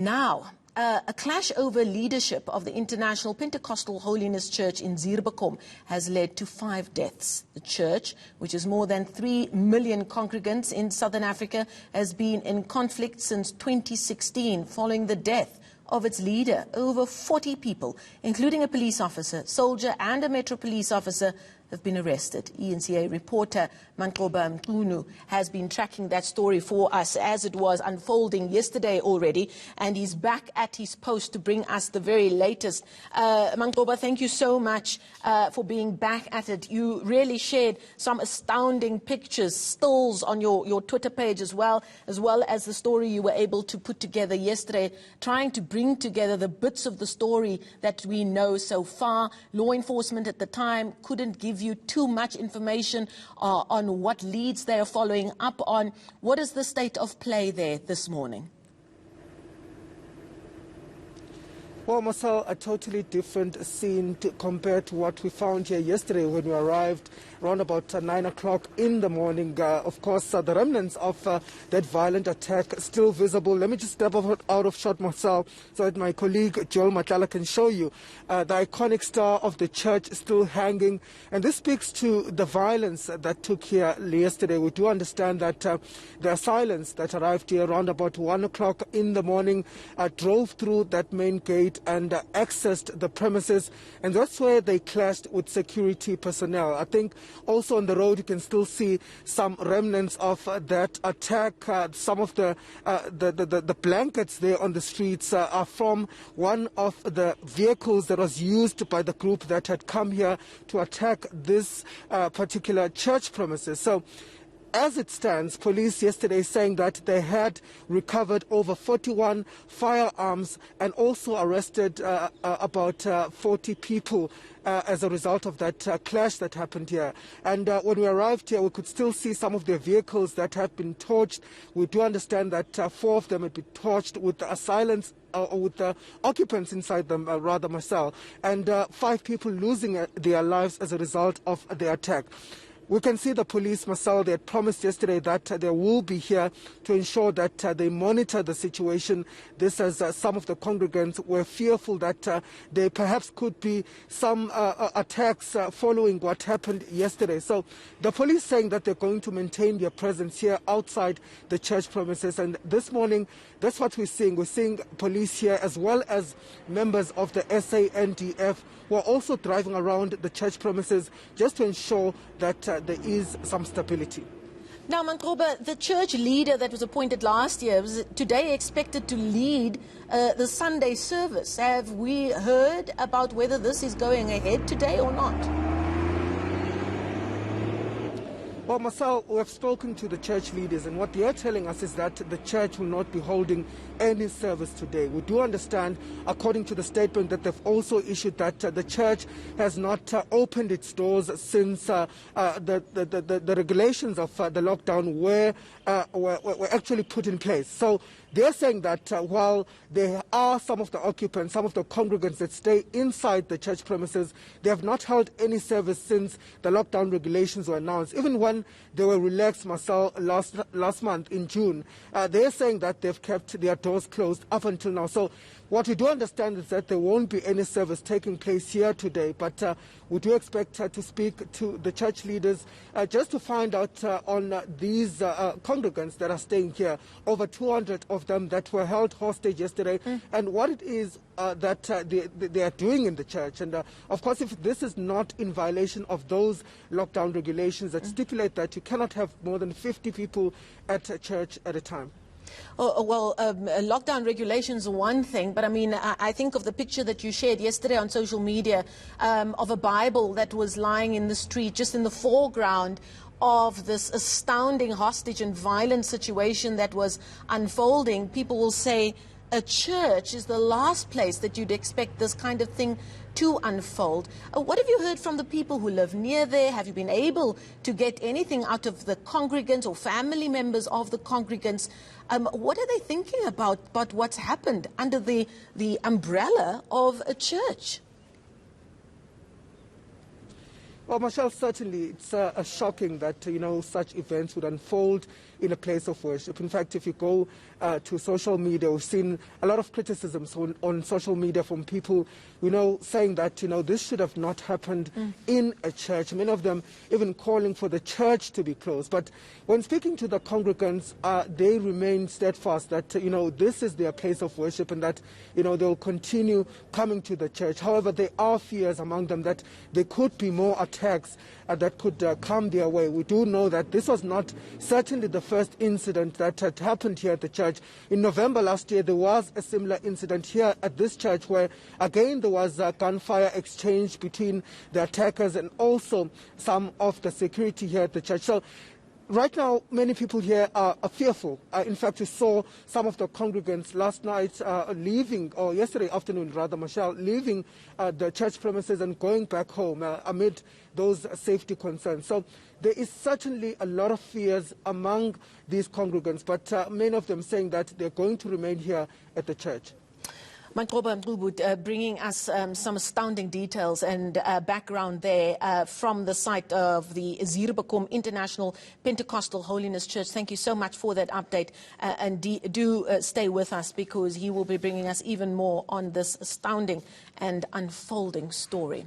Now, a clash over leadership of the International Pentecostal Holiness Church in Zuurbekom has led to 5 deaths. The church, which has more than 3 million congregants in southern Africa, has been in conflict since 2016 following the death of its leader. Over 40 people, including a police officer, soldier and a Metro police officer, have been arrested. eNCA reporter Manqoba Mchunu has been tracking that story for us as it was unfolding yesterday already, and he's back at his post to bring us the very latest. Manqoba, thank you so much for being back at it. You really shared some astounding pictures, stills on your Twitter page as well as the story you were able to put together yesterday, trying to bring together the bits of the story that we know so far. Law enforcement at the time couldn't give you too much information on what leads they are following up on. What is the state of play there this morning? Well, Marcel, a totally different scene compared to what we found here yesterday when we arrived around about 9 o'clock in the morning. Of course, the remnants of that violent attack still visible. Let me just step out of shot, Marcel, so that my colleague Joel Matlala can show you the iconic star of the church still hanging. And this speaks to the violence that took here yesterday. We do understand that the assailants that arrived here around about 1 o'clock in the morning drove through that main gate and accessed the premises, and that's where they clashed with security personnel. I think also on the road you can still see some remnants of that attack. Some of the blankets there on the streets are from one of the vehicles that was used by the group that had come here to attack this particular church premises. So as it stands, police yesterday saying that they had recovered over 41 firearms and also arrested about 40 people as a result of that clash that happened here. And when we arrived here, we could still see some of their vehicles that have been torched. We do understand that 4 of them had been torched with the assailants or with the occupants inside them, rather, Marcel, and 5 people losing their lives as a result of the attack. We can see the police, Marcel, they had promised yesterday that they will be here to ensure that they monitor the situation. This as some of the congregants were fearful that there perhaps could be some attacks following what happened yesterday. So the police saying that they're going to maintain their presence here outside the church premises. And this morning, that's what we're seeing. We're seeing police here as well as members of the SANDF who are also driving around the church premises just to ensure that there is some stability. Now, Manqoba, the church leader that was appointed last year was today expected to lead the Sunday service. Have we heard about whether this is going ahead today or not? Well, Marcel, we have spoken to the church leaders, and what they are telling us is that the church will not be holding any service today. We do understand, according to the statement, that they've also issued that the church has not opened its doors since the regulations of the lockdown were actually put in place. So they're saying that while there are some of the occupants, some of the congregants that stay inside the church premises, they have not held any service since the lockdown regulations were announced. Even when they were relaxed, Marcel, last month in June, they're saying that they've kept their doors closed up until now. So what we do understand is that there won't be any service taking place here today, but we do expect to speak to the church leaders just to find out on these congregants that are staying here, over 200 of them that were held hostage yesterday, and what it is that they are doing in the church. And of course, if this is not in violation of those lockdown regulations that stipulate that you cannot have more than 50 people at a church at a time. Oh, well, lockdown regulations are one thing, but I mean, I think of the picture that you shared yesterday on social media of a Bible that was lying in the street, just in the foreground of this astounding hostage and violent situation that was unfolding. People will say a church is the last place that you'd expect this kind of thing to unfold. What have you heard from the people who live near there? Have you been able to get anything out of the congregants or family members of the congregants? What are they thinking about what's happened under the umbrella of a church? Well, Michelle, certainly it's shocking that, such events would unfold in a place of worship. In fact, if you go to social media, we've seen a lot of criticisms on social media from people, saying that, this should have not happened in a church. Many of them even calling for the church to be closed. But when speaking to the congregants, they remain steadfast that, this is their place of worship and that, they'll continue coming to the church. However, there are fears among them that there could be more attacks that could come their way. We do know that this was not certainly the first incident that had happened here at the church. In November last year, there was a similar incident here at this church where, again, there was a gunfire exchange between the attackers and also some of the security here at the church. So right now, many people here are fearful. In fact, we saw some of the congregants last night leaving, or yesterday afternoon rather, Michelle, leaving the church premises and going back home amid those safety concerns. So there is certainly a lot of fears among these congregants, but many of them saying that they're going to remain here at the church. Manqoba Mchunu, bringing us some astounding details and background there from the site of the Zuurbekom International Pentecostal Holiness Church. Thank you so much for that update, and do stay with us because he will be bringing us even more on this astounding and unfolding story.